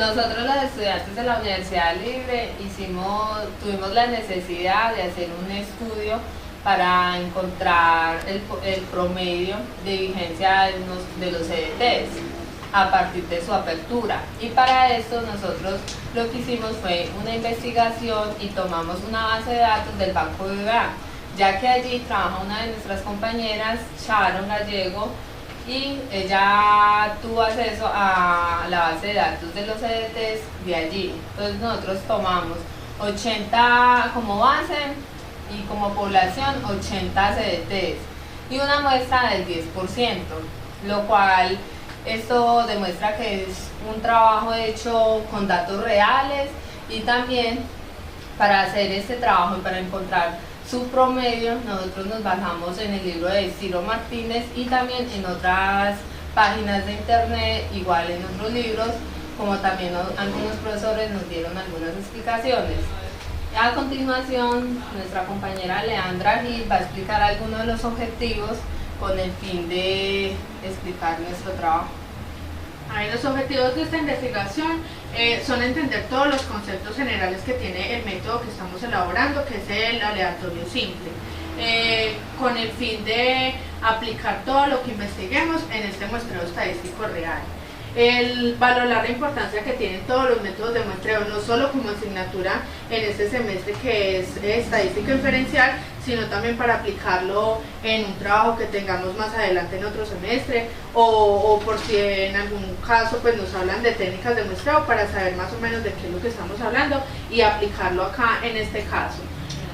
Nosotros los estudiantes de la Universidad Libre tuvimos la necesidad de hacer un estudio para encontrar el promedio de vigencia de los CDTs a partir de su apertura, y para esto nosotros lo que hicimos fue una investigación y tomamos una base de datos del Banco BBVA, ya que allí trabaja una de nuestras compañeras, Sharon Gallego, y ella tuvo acceso a la base de datos de los CDTs de allí. Entonces nosotros tomamos 80 como base y como población 80 CDTs y una muestra del 10%, lo cual esto demuestra que es un trabajo hecho con datos reales, y también para hacer este trabajo y para encontrar su promedio nosotros nos basamos en el libro de Ciro Martínez y también en otras páginas de internet, igual en otros libros, como también algunos profesores nos dieron algunas explicaciones. A continuación, nuestra compañera Leandra Gil va a explicar algunos de los objetivos con el fin de explicar nuestro trabajo. Los objetivos de esta investigación son entender todos los conceptos generales que tiene el método que estamos elaborando, que es el aleatorio simple, con el fin de aplicar todo lo que investiguemos en este muestreo estadístico real. El valorar la importancia que tienen todos los métodos de muestreo, no solo como asignatura en este semestre que es estadística inferencial, sino también para aplicarlo en un trabajo que tengamos más adelante en otro semestre, o por si en algún caso pues nos hablan de técnicas de muestreo, para saber más o menos de qué es lo que estamos hablando y aplicarlo acá en este caso.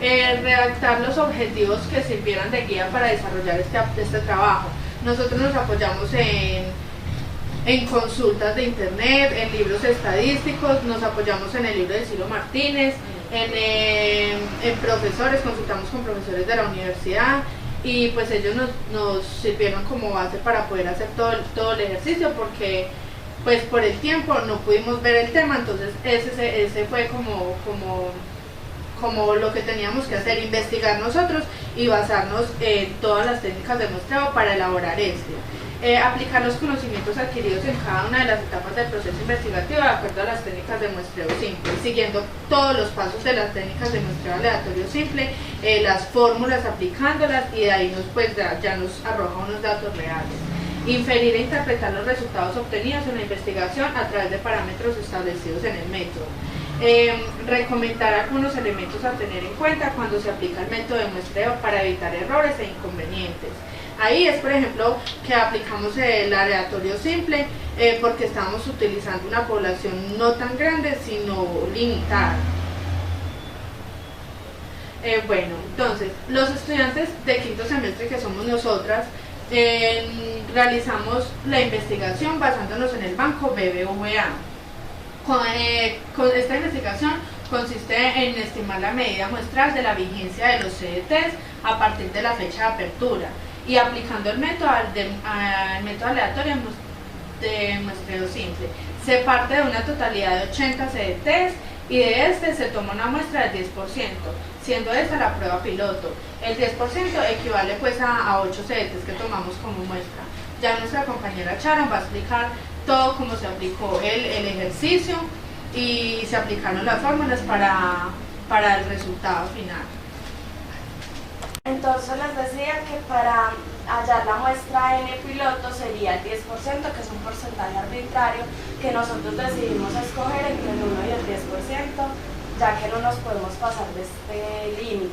Redactar los objetivos que sirvieran de guía para desarrollar este trabajo. Nosotros nos apoyamos en consultas de internet, en libros estadísticos, nos apoyamos en el libro de Ciro Martínez, en profesores, consultamos con profesores de la universidad, y pues ellos nos sirvieron como base para poder hacer todo el ejercicio, porque pues por el tiempo no pudimos ver el tema. Entonces ese fue como lo que teníamos que hacer, investigar nosotros y basarnos en todas las técnicas de muestreo para elaborar aplicar los conocimientos adquiridos en cada una de las etapas del proceso investigativo de acuerdo a las técnicas de muestreo simple, siguiendo todos los pasos de las técnicas de muestreo aleatorio simple, las fórmulas aplicándolas, y de ahí ya nos arroja unos datos reales. Inferir e interpretar los resultados obtenidos en la investigación a través de parámetros establecidos en el método. Recomendar algunos elementos a tener en cuenta cuando se aplica el método de muestreo para evitar errores e inconvenientes. Ahí es, por ejemplo, que aplicamos el aleatorio simple porque estamos utilizando una población no tan grande, sino limitada. Bueno, entonces, los estudiantes de quinto semestre, que somos nosotras, realizamos la investigación basándonos en el banco BBVA. Con esta investigación consiste en estimar la medida muestral de la vigencia de los CDTs a partir de la fecha de apertura, y aplicando el método aleatorio de muestreo simple. Se parte de una totalidad de 80 CDTs y de este se toma una muestra del 10%, siendo esta la prueba piloto. El 10% equivale pues a 8 CDTs que tomamos como muestra. Ya nuestra compañera Sharon va a explicar todo cómo se aplicó el ejercicio y se aplicaron las fórmulas para el resultado final. Entonces les decía que para hallar la muestra N piloto sería el 10%, que es un porcentaje arbitrario que nosotros decidimos escoger entre el 1 y el 10%, ya que no nos podemos pasar de este límite.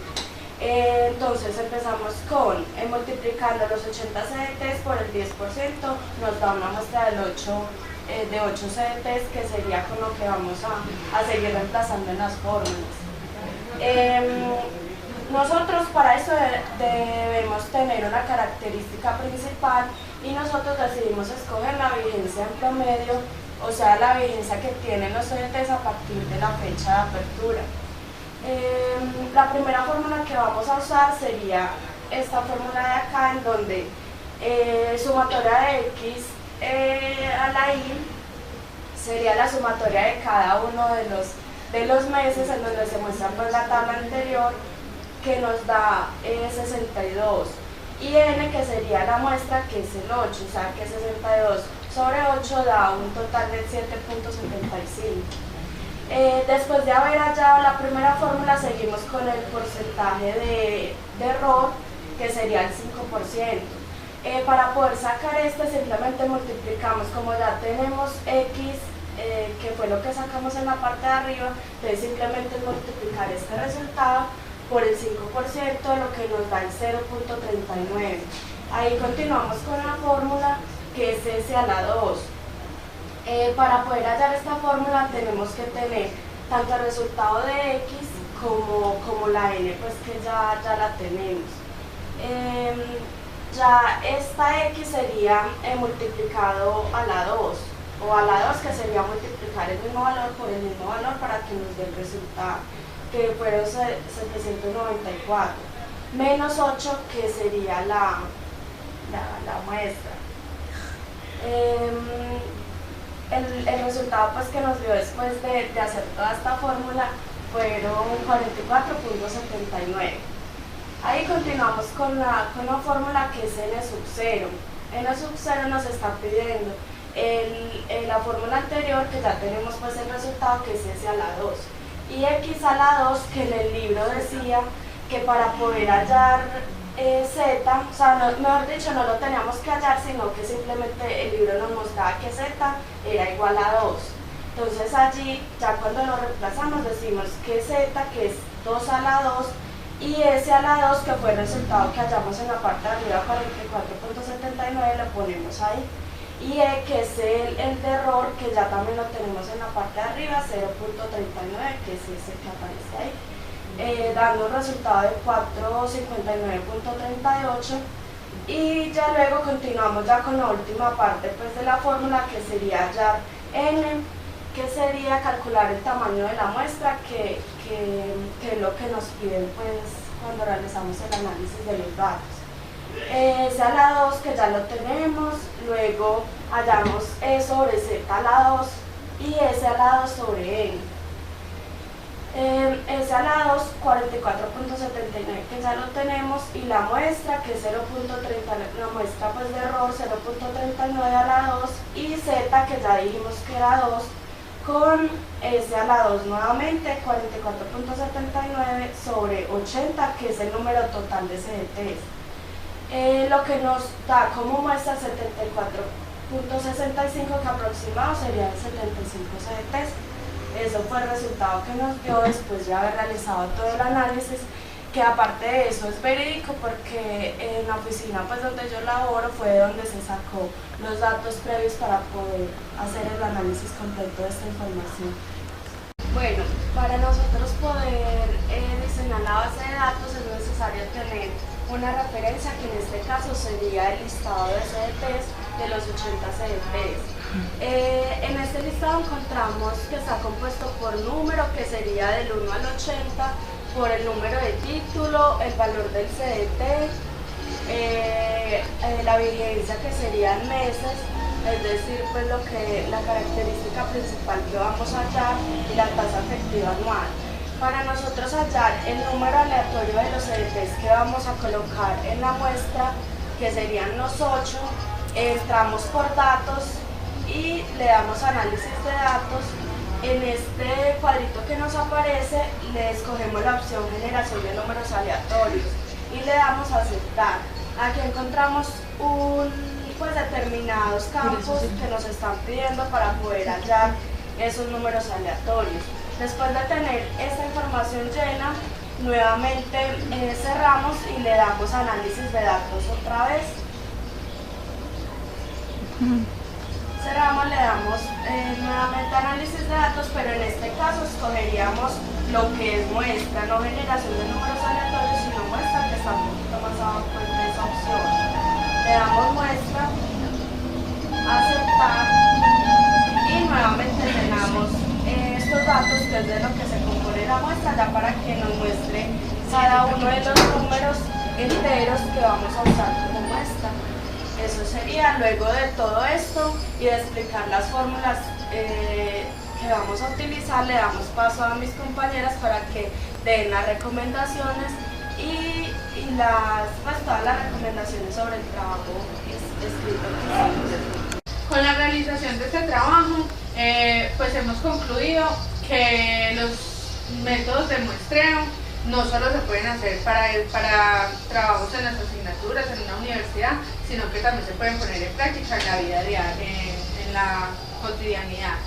Entonces empezamos con multiplicando los 80 CDTs por el 10%, nos da una muestra de 8 CDTs, que sería con lo que vamos a seguir reemplazando en las fórmulas. Nosotros para eso debemos tener una característica principal, y nosotros decidimos escoger la vigencia en promedio, o sea, la vigencia que tienen los CDTs a partir de la fecha de apertura. La primera fórmula que vamos a usar sería esta fórmula de acá, en donde sumatoria de X a la Y sería la sumatoria de cada uno de los meses, en donde se muestra pues la tabla anterior, que nos da 62, y N, que sería la muestra, que es el 8, o sea que 62 sobre 8 da un total de 7.75. Después de haber hallado la primera fórmula, seguimos con el porcentaje de error, que sería el 5%. Para poder sacar este, simplemente multiplicamos, como ya tenemos x, que fue lo que sacamos en la parte de arriba, entonces simplemente multiplicar este resultado por el 5%, lo que nos da el 0.39. Ahí continuamos con la fórmula, que es s a la 2. Para poder hallar esta fórmula tenemos que tener tanto el resultado de x como la n, pues que ya la tenemos. Ya esta x sería multiplicado a la 2, o a la 2, que sería multiplicar el mismo valor por el mismo valor para que nos dé el resultado, que fueron 794, menos 8, que sería la muestra. El resultado pues que nos dio después de hacer toda esta fórmula fueron 44.79. Ahí continuamos con la fórmula, que es n sub 0. n sub 0 nos está pidiendo la fórmula anterior, que ya tenemos pues el resultado, que es s a la 2, y x a la 2, que en el libro decía que para poder hallar z, o sea, mejor dicho, no lo teníamos que hallar, sino que simplemente el libro nos mostraba que z era igual a 2. Entonces allí, ya cuando lo reemplazamos, decimos que z, que es 2 a la 2, y s a la 2, que fue el resultado que hallamos en la parte de arriba, 44.79, lo ponemos ahí. Y que es el de error, que ya también lo tenemos en la parte de arriba, 0.39, que es ese que aparece ahí. Dando un resultado de 459.38, y ya luego continuamos ya con la última parte pues de la fórmula, que sería hallar n, que sería calcular el tamaño de la muestra, que es lo que nos piden pues cuando realizamos el análisis de los datos. S a la 2, que ya lo tenemos, luego hallamos E sobre Z a la 2 y S a la 2 sobre N. S a la 2, 44.79, que ya lo tenemos, y la muestra, que es 0.39, la muestra pues de error, 0.39 a la 2, y Z, que ya dijimos que era 2, con S a la 2 nuevamente, 44.79 sobre 80, que es el número total de CDTs. Lo que nos da como muestra 74.65, que aproximado serían 75 CDTs. Eso fue el resultado que nos dio después de haber realizado todo el análisis, que aparte de eso es verídico, porque en la oficina pues donde yo laboro fue donde se sacó los datos previos para poder hacer el análisis completo de esta información. Bueno, para nosotros poder diseñar la base de datos es necesario tener una referencia, que en este caso sería el listado de CDTs de los 80 CDTs. En este listado encontramos que está compuesto por número, que sería del 1 al 80, por el número de título, el valor del CDT, la vigencia, que serían meses, es decir, pues la característica principal que vamos a hallar, y la tasa efectiva anual. Para nosotros hallar el número aleatorio de los CDTs que vamos a colocar en la muestra, que serían los 8, entramos por datos y le damos análisis de datos. En este cuadrito que nos aparece le escogemos la opción generación de números aleatorios y le damos a aceptar. Aquí encontramos determinados campos que nos están pidiendo para poder hallar esos números aleatorios. Después de tener esta información llena, nuevamente cerramos y le damos análisis de datos otra vez. Cerramos, le damos nuevamente análisis de datos, pero en este caso escogeríamos lo que es muestra, no generación de números aleatorios, sino muestra, que está un poquito más abajo de esa opción. Le damos muestra, aceptar, y nuevamente llenamos estos datos, que es de lo que se compone la muestra, ya para que nos muestre cada uno de los números enteros que vamos a usar como muestra. Eso sería. Luego de todo esto y de explicar las fórmulas que vamos a utilizar, le damos paso a mis compañeras para que den las recomendaciones y todas las recomendaciones sobre el trabajo escrito que hicimos. Con la realización de este trabajo, pues hemos concluido que los métodos de muestreo no solo se pueden hacer para trabajos en las asignaturas en una universidad, sino que también se pueden poner en práctica en la vida diaria, en la cotidianidad.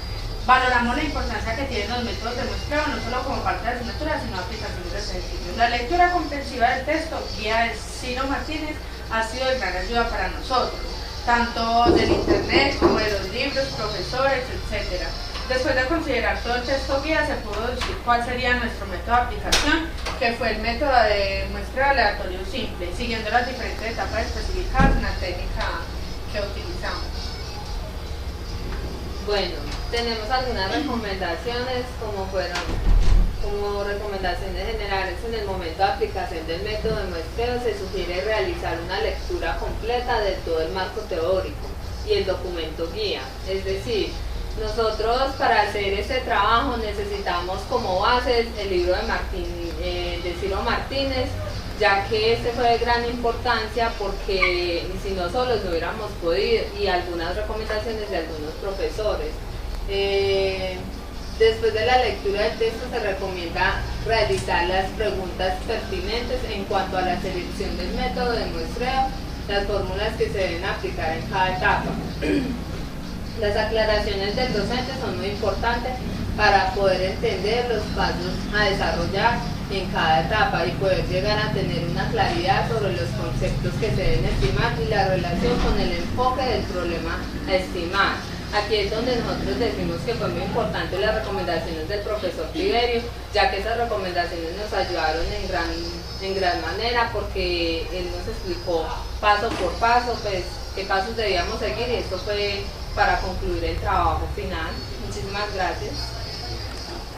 Valoramos la importancia que tienen los métodos de muestreo, no solo como parte de la asignatura, sino aplicaciones de ejercicios. La lectura comprensiva del texto, guía de Ciro Martínez, ha sido de gran ayuda para nosotros, tanto del internet como de los libros, profesores, etc. Después de considerar todo el texto guía, se pudo decir cuál sería nuestro método de aplicación, que fue el método de muestreo aleatorio simple, siguiendo las diferentes etapas especificadas en la técnica que utilizamos. Bueno, tenemos algunas recomendaciones, como recomendaciones generales. En el momento de aplicación del método de muestreo se sugiere realizar una lectura completa de todo el marco teórico y el documento guía, es decir, nosotros para hacer este trabajo necesitamos como bases el libro de Ciro Martínez, ya que este fue de gran importancia porque si no solos no hubiéramos podido, y algunas recomendaciones de algunos profesores. Después de la lectura del texto se recomienda realizar las preguntas pertinentes en cuanto a la selección del método de muestreo, las fórmulas que se deben aplicar en cada etapa. Las aclaraciones del docente son muy importantes para poder entender los pasos a desarrollar en cada etapa y poder llegar a tener una claridad sobre los conceptos que se deben estimar y la relación con el enfoque del problema a estimar. Aquí es donde nosotros decimos que fue muy importante las recomendaciones del profesor Tiberio, ya que esas recomendaciones nos ayudaron en gran manera porque él nos explicó paso por paso pues, qué pasos debíamos seguir, y esto fue para concluir el trabajo final. Muchísimas gracias.